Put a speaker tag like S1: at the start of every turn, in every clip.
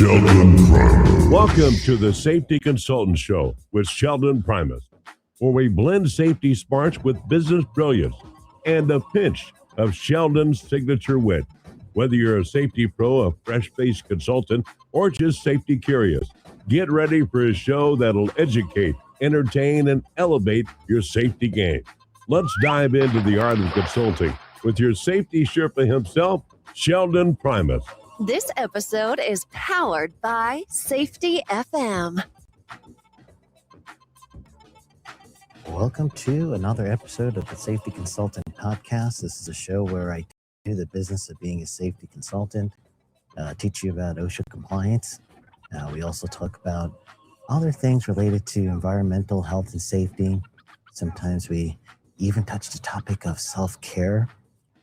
S1: Sheldon Primus.
S2: Welcome to the Safety Consultant Show with Sheldon Primus, where we blend safety smarts with business brilliance and a pinch of Sheldon's signature wit. Whether you're a safety pro, a fresh-faced consultant, or just safety curious, get ready for a show that'll educate, entertain, and elevate your safety game. Let's dive into the art of consulting with your safety Sherpa himself, Sheldon Primus.
S3: This episode is powered by Safety FM.
S4: Welcome to another episode of the Safety Consultant Podcast. This is a show where I do the business of being a safety consultant, teach you about OSHA compliance. We also talk about other things related to environmental health and safety. Sometimes we even touch the topic of self-care.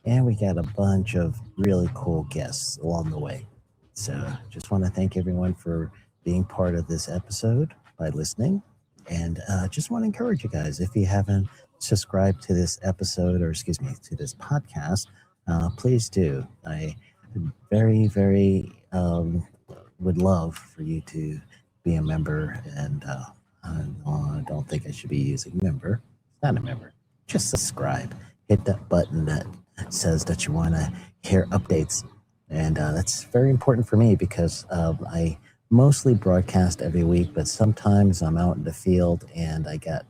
S4: And we got a bunch of really cool guests along the way. So just want to thank everyone for being part of this episode by listening. And just want to encourage you guys, if you haven't subscribed to this episode, or excuse me, to this podcast, please do. I very would love for you to be a member. And I don't think I should be using member. Not a member. Just subscribe. Hit that button that says that you want to hear updates, and that's very important for me because I mostly broadcast every week, but sometimes I'm out in the field and I got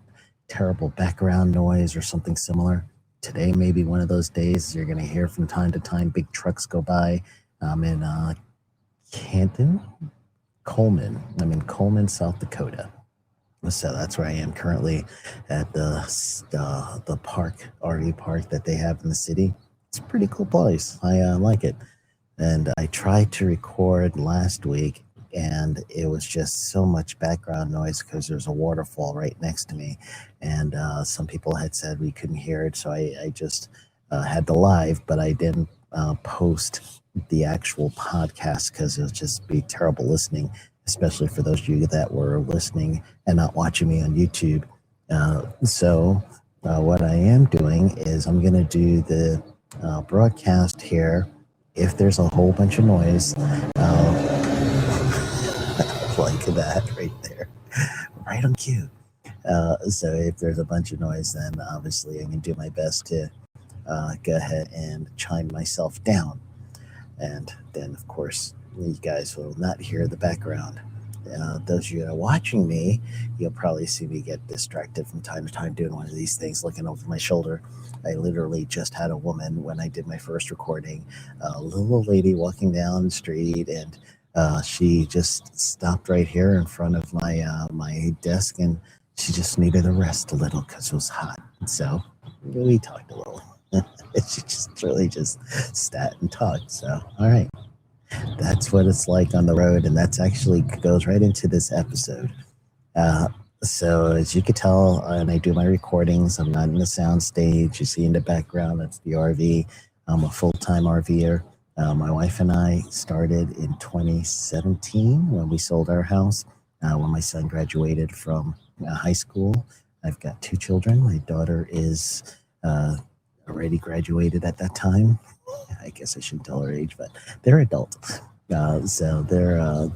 S4: terrible background noise or something similar. Today may be one of those days. You're going to hear from time to time big trucks go by. I'm in Coleman, South Dakota. So that's where I am currently at the park, RV park that they have in the city. It's a pretty cool place. I like it. And I tried to record last week, and it was just so much background noise because there's a waterfall right next to me. And some people had said we couldn't hear it, so I just had the live, but I didn't post the actual podcast because it would just be terrible listening, especially for those of you that were listening and not watching me on YouTube. So what I am doing is I'm going to do the broadcast here. If there's a whole bunch of noise, like that right there, right on cue. So if there's a bunch of noise, then obviously I'm going to do my best to go ahead and chime myself down. And then, of course, you guys will not hear the background. Those of you that are watching me, you'll probably see me get distracted from time to time doing one of these things, looking over my shoulder. I literally just had a woman, when I did my first recording, a little lady walking down the street, and she just stopped right here in front of my desk, and she just needed to rest a little because it was hot. So we talked a little. She just really just sat and talked. So, all right. That's what it's like on the road, and that's actually goes right into this episode. So as you can tell, when I do my recordings, I'm not in the sound stage. You see in the background, that's the RV. I'm a full-time RVer. My wife and I started in 2017 when we sold our house, when my son graduated from high school. I've got 2 children. My daughter is already graduated at that time. I guess I shouldn't tell her age, but they're adults. So they're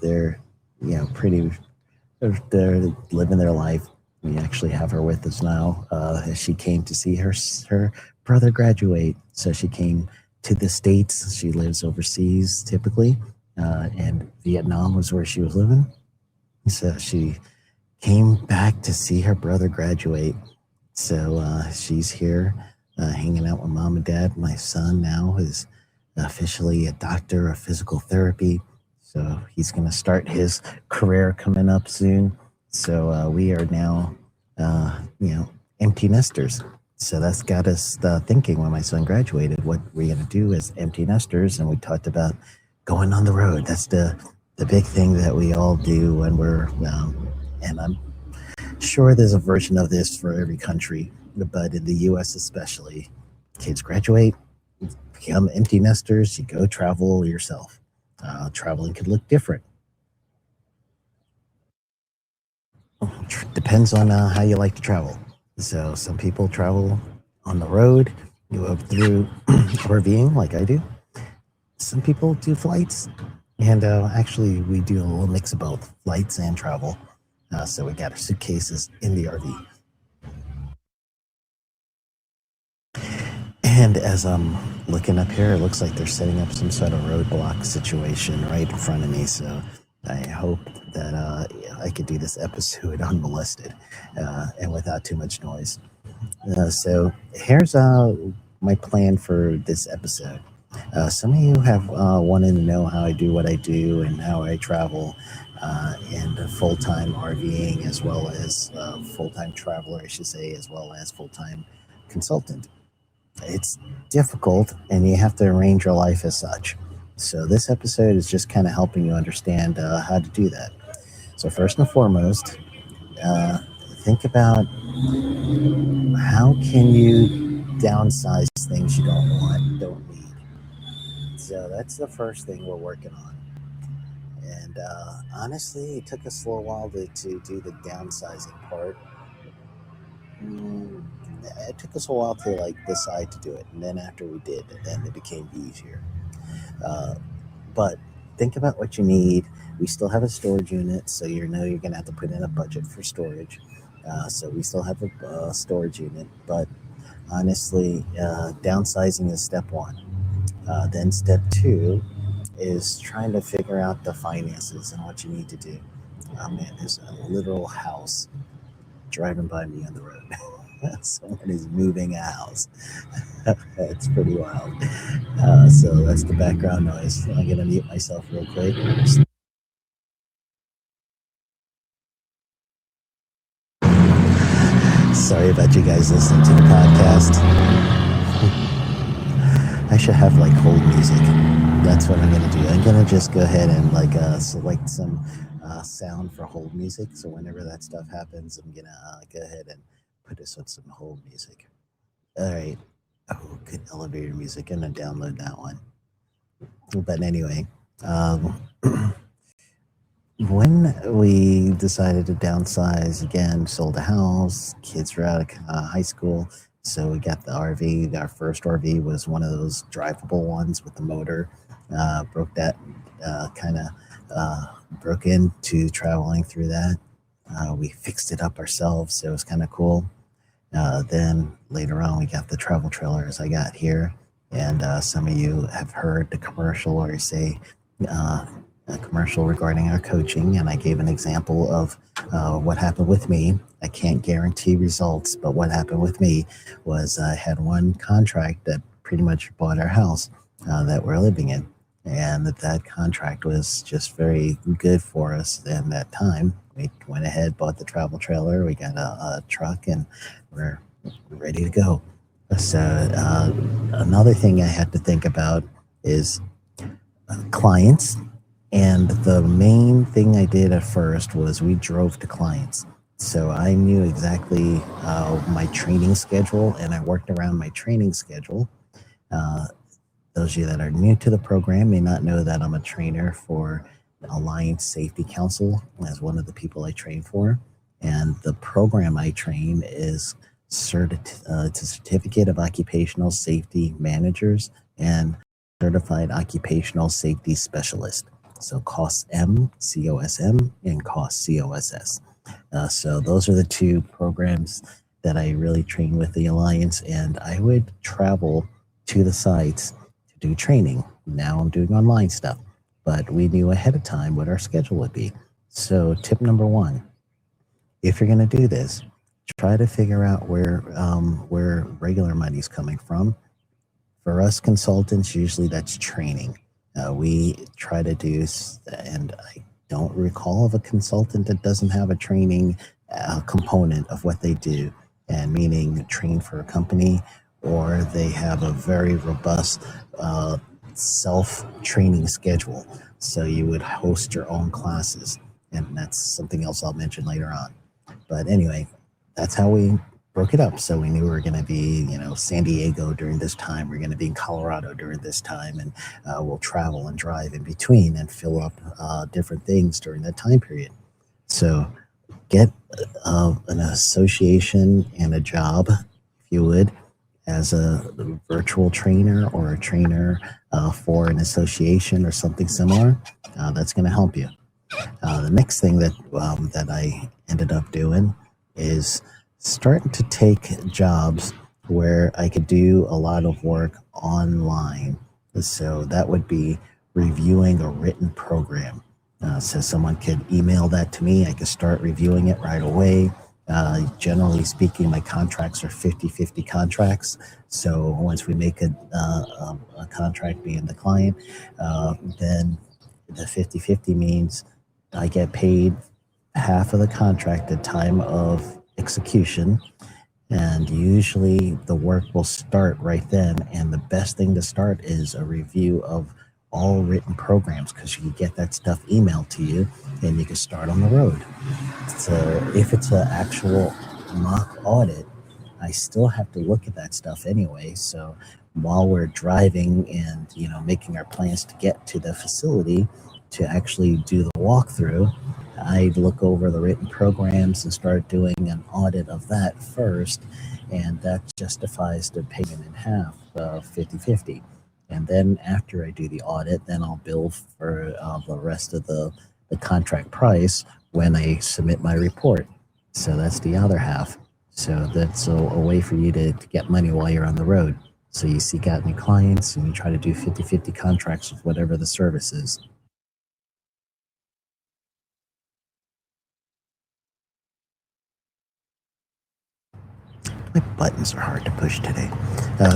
S4: they're living their life. We actually have her with us now. She came to see her brother graduate. So she came to the States. She lives overseas typically, and Vietnam was where she was living. So she came back to see her brother graduate. So she's here hanging out with mom and dad. My son now is officially a doctor of physical therapy. So he's going to start his career coming up soon. So we are now, empty nesters. So that's got us thinking when my son graduated, what we're going to do as empty nesters. And we talked about going on the road. That's the big thing that we all do when we're, and I'm sure there's a version of this for every country, but in the U.S. especially, kids graduate, become empty nesters, you go travel yourself. Traveling could look different. Depends on how you like to travel. So some people travel on the road, go up through RVing like I do. Some people do flights. And actually, we do a little mix of both flights and travel. So we got our suitcases in the RV. And as I'm looking up here, it looks like they're setting up some sort of roadblock situation right in front of me. So I hope that I could do this episode unmolested and without too much noise. So here's my plan for this episode. Some of you have wanted to know how I do what I do and how I travel and full-time RVing as well as full-time traveler, I should say, as well as full-time consultant. It's difficult and you have to arrange your life as such. So this episode is just kind of helping you understand how to do that. So first and foremost, think about how can you downsize things you don't want, don't need. So that's the first thing we're working on. And honestly, it took us a little while to do the downsizing part. It took us a while to decide to do it, and then after we did, then it became easier. But think about what you need. We still have a storage unit, so you're going to have to put in a budget for storage. So we still have a storage unit, but honestly, downsizing is step one. Then step two is trying to figure out the finances and what you need to do. Oh man, there's a literal house driving by me on the road. Someone is moving a house. It's pretty wild. So that's the background noise. I'm going to mute myself real quick. Sorry about you guys listening to the podcast. I should have hold music. That's what I'm going to do. I'm going to just go ahead and select some sound for hold music. So whenever that stuff happens, I'm going to go ahead and put us on some hold music. All right. Oh, good elevator music. I'm going to download that one. But anyway, when we decided to downsize again, sold a house, kids were out of high school, so we got the RV. Our first RV was one of those drivable ones with the motor. Broke into traveling through that. We fixed it up ourselves, so it was kind of cool. Then later on, we got the travel trailer as I got here. And some of you have heard the commercial or say a commercial regarding our coaching. And I gave an example of what happened with me. I can't guarantee results, but what happened with me was I had one contract that pretty much bought our house that we're living in. And that contract was just very good for us in that time. We went ahead, bought the travel trailer, we got a truck, and we're ready to go. So another thing I had to think about is clients. And the main thing I did at first was we drove to clients. So I knew exactly my training schedule, and I worked around my training schedule. Those of you that are new to the program may not know that I'm a trainer for Alliance Safety Council as one of the people I train for. And the program I train is it's a Certificate of Occupational Safety Managers and Certified Occupational Safety Specialist. So COSM, COSM, and COS, COSS. So those are the two programs that I really train with the Alliance, and I would travel to the sites to do training. Now I'm doing online stuff, but we knew ahead of time what our schedule would be. So tip number one, if you're going to do this, try to figure out where regular money's coming from. For us consultants, usually that's training. We try to do, and I don't recall of a consultant that doesn't have a training component of what they do, and meaning train for a company, or they have a very robust self-training schedule. So you would host your own classes, and that's something else I'll mention later on. But anyway, that's how we broke it up. So we knew we were going to be, San Diego during this time. We're going to be in Colorado during this time, and we'll travel and drive in between and fill up different things during that time period. So get an association and a job, if you would, as a virtual trainer or a trainer for an association or something similar, that's going to help you. The next thing that I ended up doing is starting to take jobs where I could do a lot of work online. So that would be reviewing a written program. So someone could email that to me. I could start reviewing it right away. Generally speaking, my contracts are 50-50 contracts. So once we make a contract being the client, then the 50-50 means I get paid half of the contract at time of execution, and usually the work will start right then. And the best thing to start is a review of all written programs, because you can get that stuff emailed to you and you can start on the road. So if it's an actual mock audit, I still have to look at that stuff anyway. So while we're driving and making our plans to get to the facility to actually do the walkthrough, I'd look over the written programs and start doing an audit of that first, and that justifies the payment in half, 50-50. And then after I do the audit, then I'll bill for the rest of the contract price when I submit my report. So that's the other half. So that's a way for you to get money while you're on the road. So you seek out new clients and you try to do 50-50 contracts with whatever the service is. My buttons are hard to push today.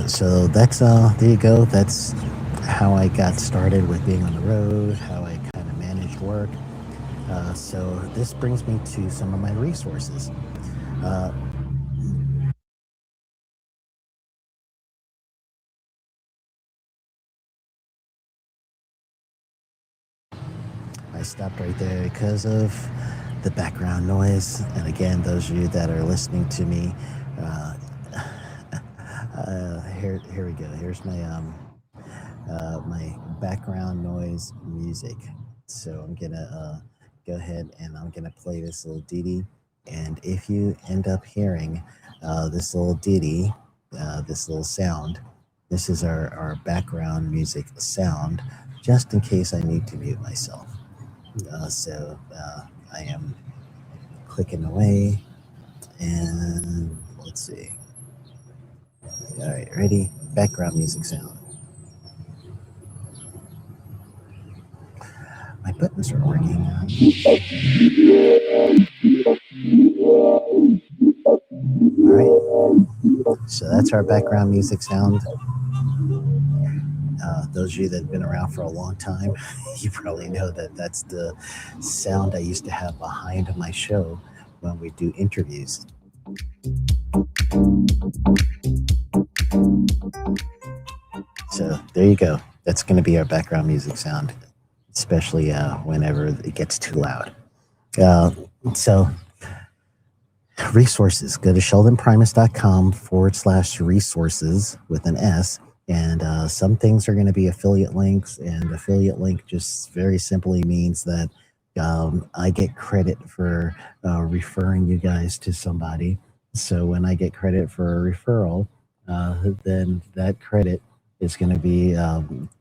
S4: So that's there you go. That's how I got started with being on the road, how I kind of managed work. So this brings me to some of my resources. I stopped right there because of the background noise. And again, those of you that are listening to me, here we go. Here's my my background noise music. So I'm gonna go ahead and I'm gonna play this little ditty. And if you end up hearing this little ditty, this little sound, this is our background music sound, just in case I need to mute myself. So I am clicking away, and let's see. All right, ready? Background music sound. My buttons are working. All right, so that's our background music sound. Those of you that have been around for a long time, you probably know that that's the sound I used to have behind my show when we do interviews. So there you go. That's going to be our background music sound, especially whenever it gets too loud. So resources, go to sheldonprimus.com/resources with an S. And some things are going to be affiliate links, and affiliate link just very simply means that I get credit for referring you guys to somebody. So when I get credit for a referral, then that credit is going to be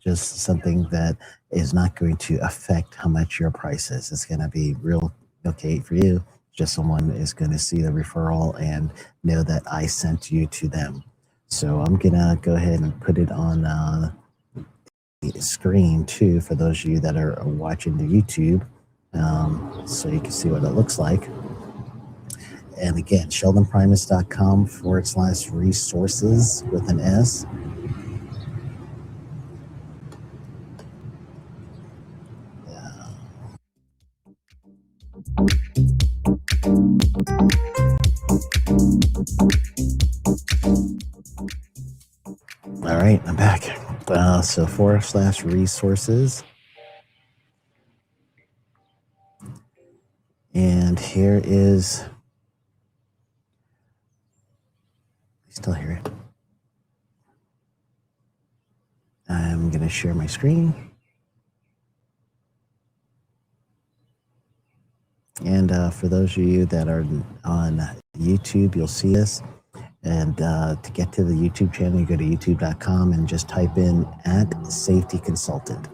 S4: just something that is not going to affect how much your price is. It's going to be real okay for you. Just someone is going to see the referral and know that I sent you to them. So I'm going to go ahead and put it on the screen too for those of you that are watching the YouTube, so you can see what it looks like. And again, sheldonprimus.com/resources with an S. All right, I'm back. So /resources. And here is, I still hear it. I'm going to share my screen. And for those of you that are on YouTube, you'll see this. And to get to the YouTube channel, you go to youtube.com and just type in @safety-consultant.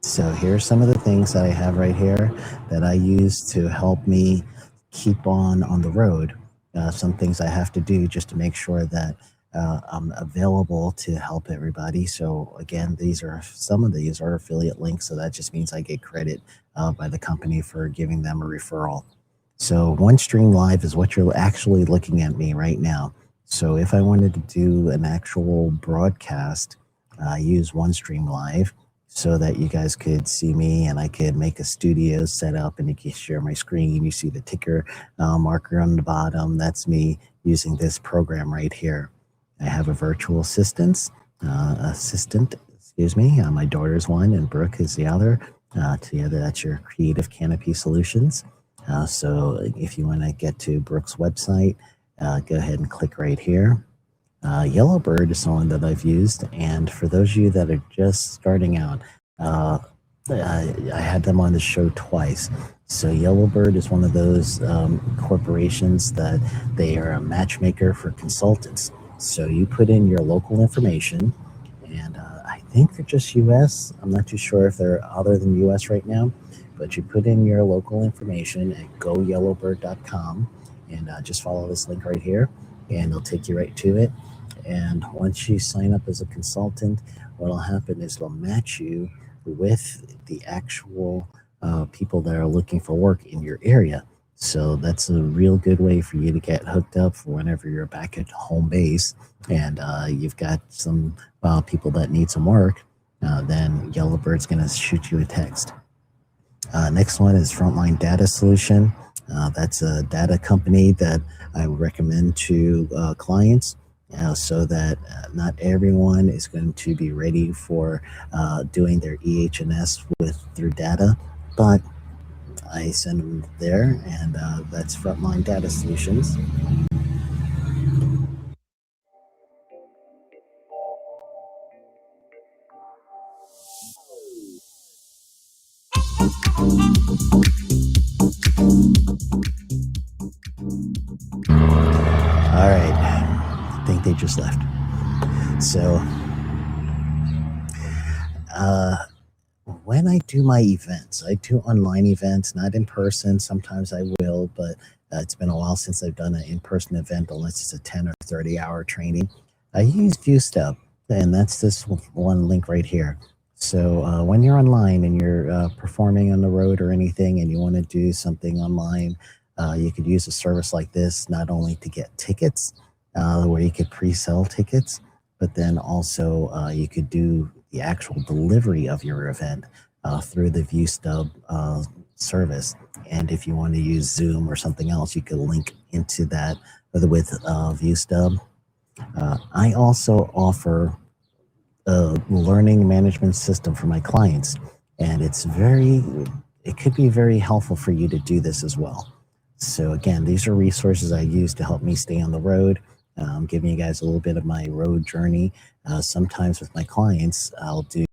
S4: So here's some of the things that I have right here that I use to help me keep on the road. Some things I have to do just to make sure that I'm available to help everybody. So again, some of these are affiliate links, so that just means I get credit by the company for giving them a referral. So OneStream Live is what you're actually looking at me right now. So if I wanted to do an actual broadcast, I use OneStream Live so that you guys could see me, and I could make a studio set up and you can share my screen. You see the ticker marker on the bottom. That's me using this program right here. I have a virtual assistant, my daughter's one and Brooke is the other. Together, that's your Creative Canopy Solutions. So if you want to get to Brooke's website, go ahead and click right here. Yellowbird is someone that I've used, and for those of you that are just starting out, I had them on the show twice. So Yellowbird is one of those corporations that they are a matchmaker for consultants. So you put in your local information, and I think they're just US. I'm not too sure if they're other than US right now, but you put in your local information at goyellowbird.com, and just follow this link right here, and it'll take you right to it. And once you sign up as a consultant, what will happen is it'll match you with the actual people that are looking for work in your area. So that's a real good way for you to get hooked up for whenever you're back at home base and you've got some people that need some work. Then Yellowbird's going to shoot you a text. Next one is Frontline Data Solution. That's a data company that I would recommend to clients. So that not everyone is going to be ready for doing their EH&S through data, but I send them there, and that's Frontline Data Solutions. All right, I think they just left. So when I do my events, I do online events, not in person. Sometimes I will, but it's been a while since I've done an in-person event, unless it's a 10 or 30-hour training. I use ViewStub, and that's this one link right here. So when you're online and you're performing on the road or anything, and you want to do something online, you could use a service like this, not only to get tickets, where you could pre-sell tickets, but then also you could do the actual delivery of your event through the ViewStub service. And if you want to use Zoom or something else, you could link into that with ViewStub. I also offer a learning management system for my clients, and it could be very helpful for you to do this as well. So again, these are resources I use to help me stay on the road. I'm giving you guys a little bit of my road journey. Sometimes with my clients, I'll do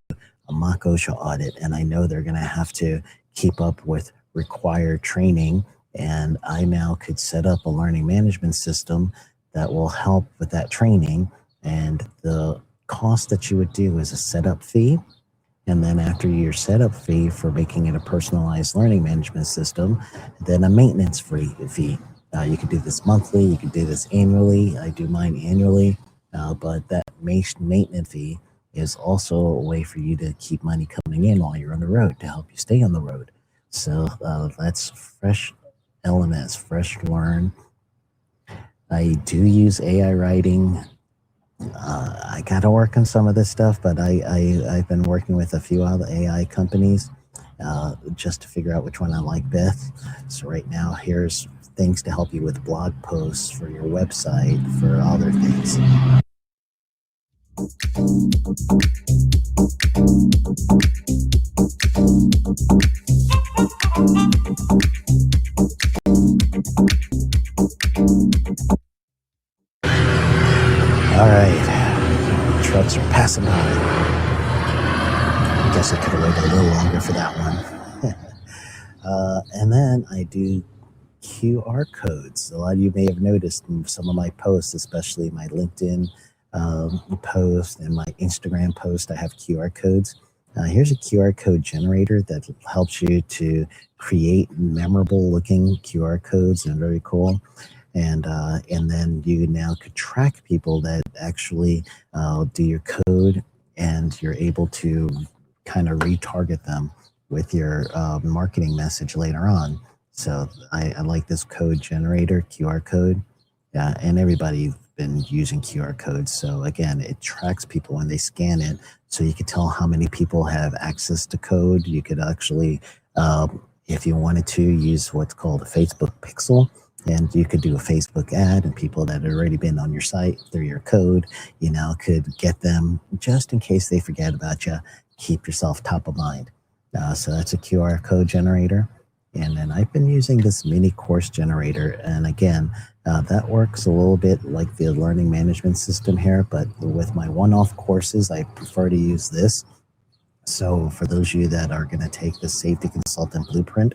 S4: a mock OSHA audit, and I know they're going to have to keep up with required training, and I now could set up a learning management system that will help with that training. And the cost that you would do is a setup fee, and then after your setup fee for making it a personalized learning management system, then a maintenance fee. You could do this monthly, you could do this annually. I do mine annually, but that maintenance fee is also a way for you to keep money coming in while you're on the road to help you stay on the road. So that's Fresh LMS, Fresh Learn. I do use AI writing. I got to work on some of this stuff, but I've been working with a few other AI companies just to figure out which one I like best. So right now, here's things to help you with blog posts for your website, for other things. All right, trucks are passing by. I guess I could have waited a little longer for that one. And then I do QR codes. A lot of you may have noticed in some of my posts, especially my LinkedIn post and my Instagram post, I have QR codes. Here's a QR code generator that helps you to create memorable looking QR codes, and very cool. And then you now could track people that actually do your code, and you're able to kind of retarget them with your marketing message later on. So I like this code generator, QR code. Yeah, and everybody's been using QR codes. So again, it tracks people when they scan it. So you could tell how many people have access to code. You could actually, if you wanted to, use what's called a Facebook pixel. And you could do a Facebook ad, and people that had already been on your site through your code, could get them just in case they forget about you. Keep yourself top of mind. So that's a QR code generator. And then I've been using this mini course generator. And again, that works a little bit like the learning management system here, but with my one-off courses, I prefer to use this. So for those of you that are going to take the Safety Consultant Blueprint,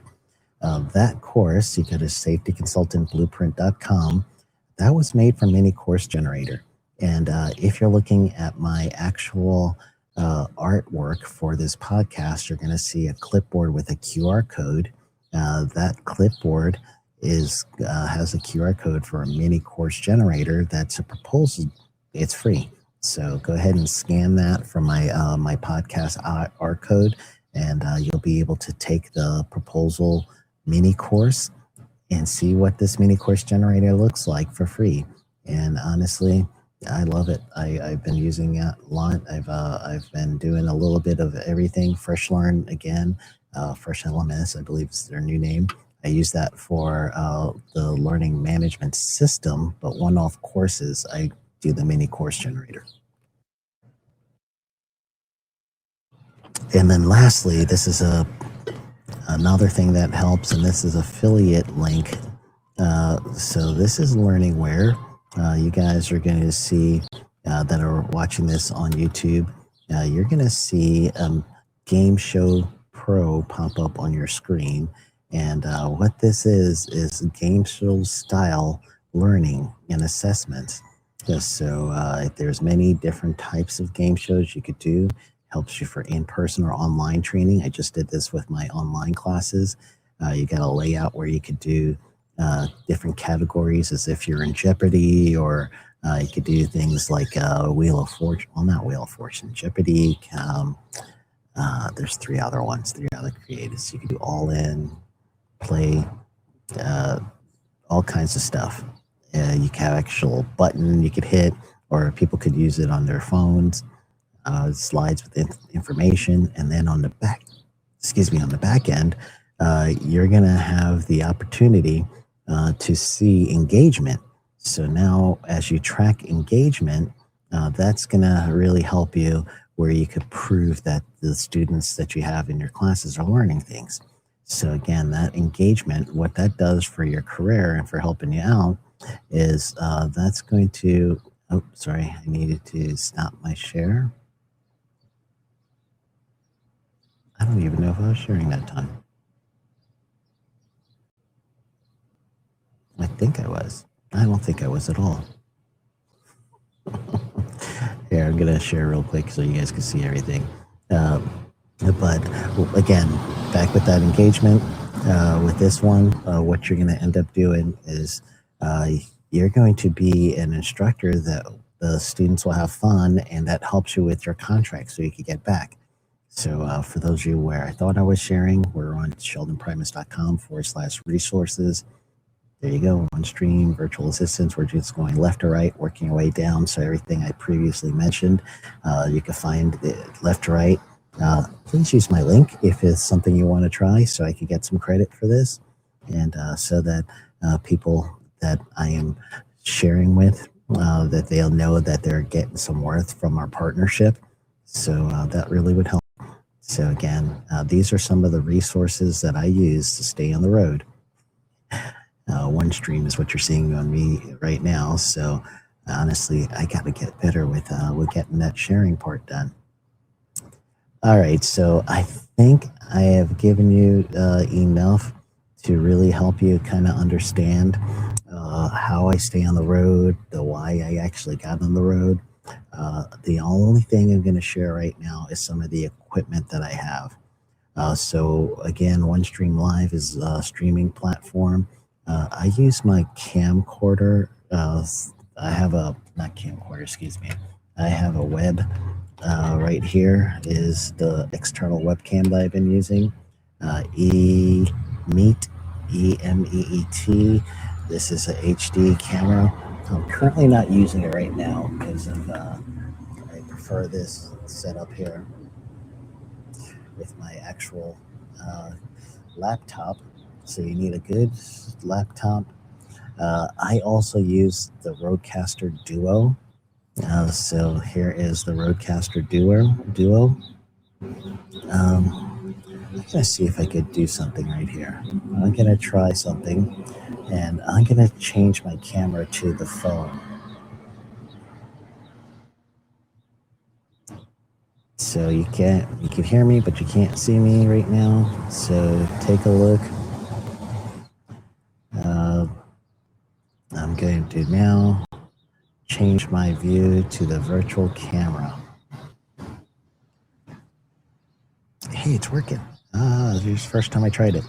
S4: that course, you go to safetyconsultantblueprint.com. That was made from Mini Course Generator. And if you're looking at my actual artwork for this podcast, you're going to see a clipboard with a QR code. That clipboard has a QR code for a Mini Course Generator. That's a proposal. It's free. So go ahead and scan that from my my podcast art code, and you'll be able to take the proposal mini course and see what this mini course generator looks like for free. And honestly, I love it. I've been using it a lot. I've been doing a little bit of everything. Fresh Learn again, Fresh LMS, I believe is their new name. I use that for the learning management system, but one-off courses, I do the mini course generator. And then lastly, this is another thing that helps, and this is affiliate link. So this is Learningware. You guys are going to see that are watching this on YouTube. You're going to see Game Show Pro pop up on your screen. And what this is game show style learning and assessment. So there's many different types of game shows you could do. Helps you for in-person or online training. I just did this with my online classes. You got a layout where you could do different categories as if you're in Jeopardy, or you could do things like Wheel of Fortune. Well, not Wheel of Fortune, Jeopardy. There's three other creators. You could do All In, Play, all kinds of stuff. You can have actual button you could hit, or people could use it on their phones. Slides with information, and then on the back end, you're going to have the opportunity to see engagement. So now as you track engagement, that's going to really help you, where you could prove that the students that you have in your classes are learning things. So again, that engagement, what that does for your career and for helping you out is that's going to, I needed to stop my share. I don't even know if I was sharing that time. I think I was. I don't think I was at all. Here, I'm going to share real quick so you guys can see everything. But again, back with that engagement, with this one, what you're going to end up doing is you're going to be an instructor that the students will have fun, and that helps you with your contract so you can get back. So for those of you where I thought I was sharing, we're on sheldonprimus.com/resources. There you go, on stream, virtual assistants. We're just going left to right, working our way down. So everything I previously mentioned, you can find it left to right. Please use my link if it's something you want to try, so I can get some credit for this. And so that people that I am sharing with, that they'll know that they're getting some worth from our partnership. So that really would help. So again, these are some of the resources that I use to stay on the road. One stream is what you're seeing on me right now. So honestly, I got to get better with getting that sharing part done. All right, so I think I have given you enough to really help you kind of understand how I stay on the road, the why I actually got on the road. The only thing I'm going to share right now is some of the equipment that I have. So again, OneStream Live is a streaming platform. I use my camcorder. I have a, not camcorder, excuse me. I have a web right here is the external webcam that I've been using. eMeet, E-M-E-E-T. This is a HD camera. I'm currently not using it right now because of, I prefer this setup here with my actual laptop. So you need a good laptop. I also use the Rodecaster Duo. So here is the Rodecaster Duo. I'm gonna see if I could do something right here. I'm gonna try something, and I'm gonna change my camera to the phone. So you can hear me, but you can't see me right now. So take a look. I'm going to now change my view to the virtual camera. Hey, it's working. This is the first time I tried it.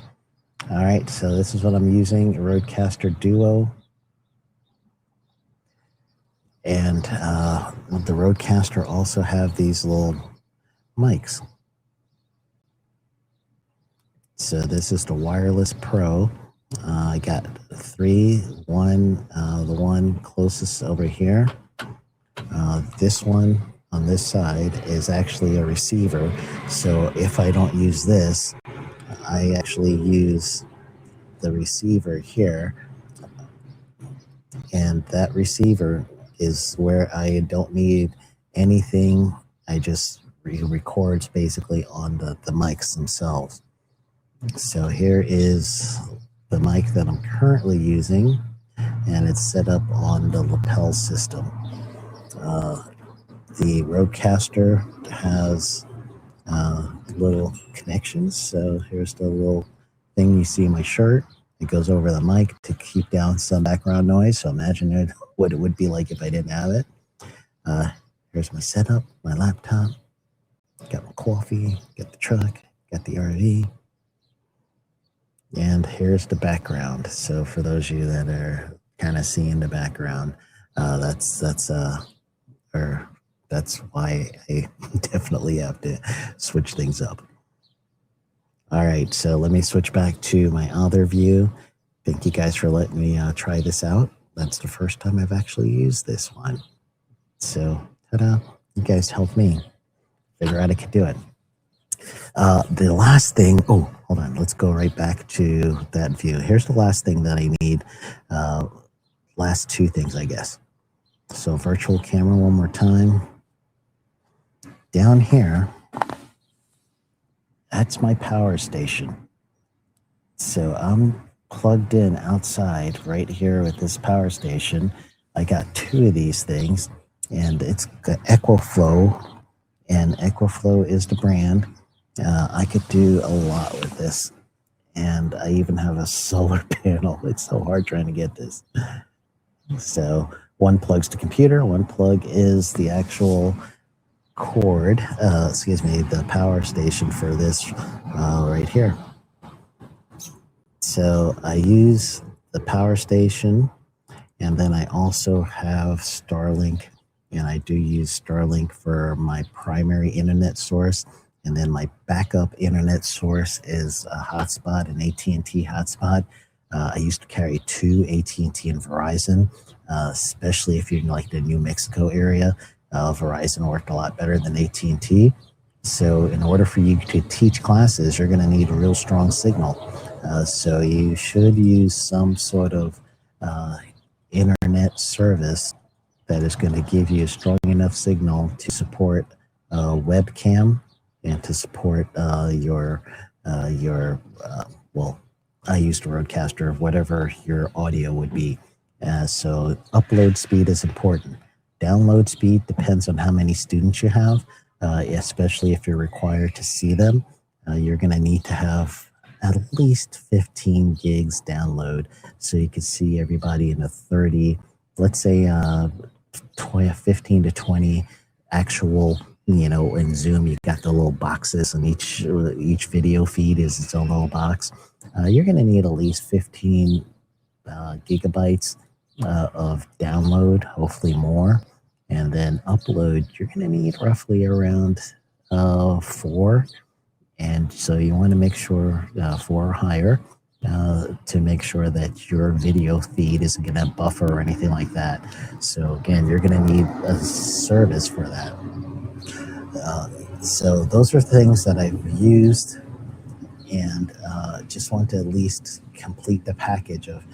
S4: All right, so this is what I'm using, a Rodecaster Duo. And the Rodecaster also have these little mics. So this is the Wireless Pro. I got three. The one closest over here. This one on this side is actually a receiver. So if I don't use this, I actually use the receiver here. And that receiver is where I don't need anything. I just records basically on the mics themselves. So here is the mic that I'm currently using, and it's set up on the lapel system. The Rodecaster has little connections. So here's the little thing you see in my shirt. It goes over the mic to keep down some background noise. So imagine what it would be like if I didn't have it. Here's my setup, my laptop. Got my coffee, got the truck, got the RV. And here's the background. So for those of you that are kind of seeing the background, that's why I definitely have to switch things up. All right, so let me switch back to my other view. Thank you guys for letting me try this out. That's the first time I've actually used this one. So, ta-da, you guys helped me figure out I could do it. The last thing, oh, hold on, let's go right back to that view. Here's the last thing that I need. Last two things, I guess. So virtual camera one more time. Down here, that's my power station. So I'm plugged in outside right here with this power station. I got two of these things, and it's got EquiFlow, and EquiFlow is the brand. I could do a lot with this, and I even have a solar panel. It's so hard trying to get this. So one plugs to computer, one plug is the actual cord, the power station for this right here. So I use the power station, and then I also have Starlink, and I do use Starlink for my primary internet source. And then my backup internet source is a hotspot, an AT&T hotspot. I used to carry two, AT&T and Verizon, especially if you're in like the New Mexico area. Verizon worked a lot better than AT&T. So in order for you to teach classes, you're going to need a real strong signal. So you should use some sort of internet service that is going to give you a strong enough signal to support webcam and to support I used a Rodecaster, whatever your audio would be. So upload speed is important. Download speed depends on how many students you have, especially if you're required to see them. You're going to need to have at least 15 gigs download, so you can see everybody in a 30, let's say 15 to 20 actual, in Zoom, you got the little boxes, and each video feed is its own little box. You're going to need at least 15 gigabytes of download, hopefully more. And then upload, you're going to need roughly around 4. And so you want to make sure 4 or higher to make sure that your video feed isn't going to buffer or anything like that. So again, you're going to need a service for that. So those are things that I've used, and just want to at least complete the package of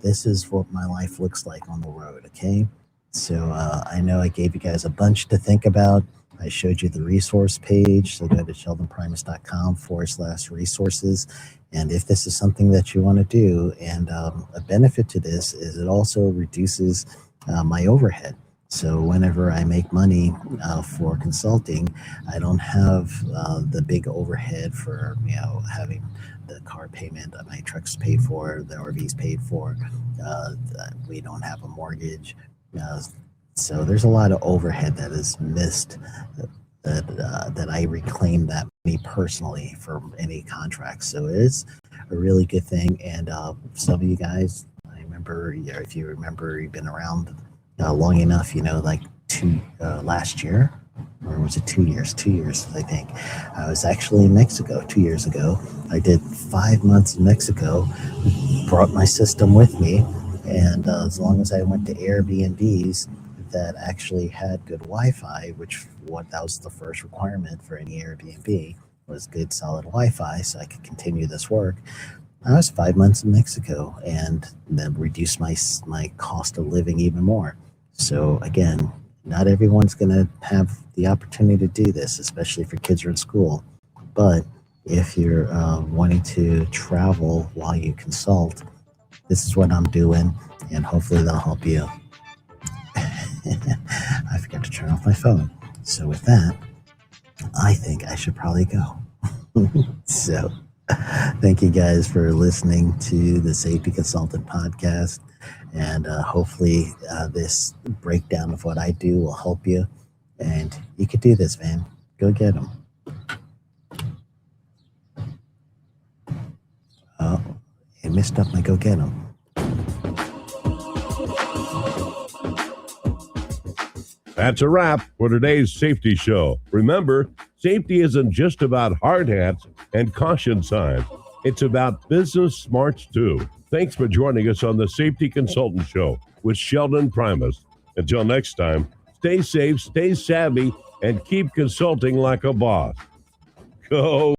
S4: this is what my life looks like on the road. Okay. So I know I gave you guys a bunch to think about. I showed you the resource page. So go to sheldonprimus.com/resources. And if this is something that you want to do, and a benefit to this is it also reduces my overhead. So whenever I make money for consulting, I don't have the big overhead for, having the car payment, my truck's paid for, the RV's paid for. We don't have a mortgage. So there's a lot of overhead that is missed that I reclaim that money personally for any contracts. So it's a really good thing. And some of you guys, I remember, if you remember, you've been around long enough, like last year, or was it 2 years? 2 years, I think. I was actually in Mexico 2 years ago. I did 5 months in Mexico, brought my system with me, and as long as I went to Airbnbs that actually had good Wi-Fi, that was the first requirement for any Airbnb, was good solid Wi-Fi, so I could continue this work. I was 5 months in Mexico, and then reduced my cost of living even more. So again, not everyone's going to have the opportunity to do this, especially if your kids are in school. But if you're wanting to travel while you consult, this is what I'm doing, and hopefully they'll help you. I forgot to turn off my phone. So with that, I think I should probably go. So thank you guys for listening to the Safety Consultant podcast. And hopefully this breakdown of what I do will help you. And you could do this, man. Go get them. Oh, I messed up my go get them.
S2: That's a wrap for today's safety show. Remember, safety isn't just about hard hats and caution signs. It's about business smarts too. Thanks for joining us on the Safety Consultant Show with Sheldon Primus. Until next time, stay safe, stay savvy, and keep consulting like a boss. Go.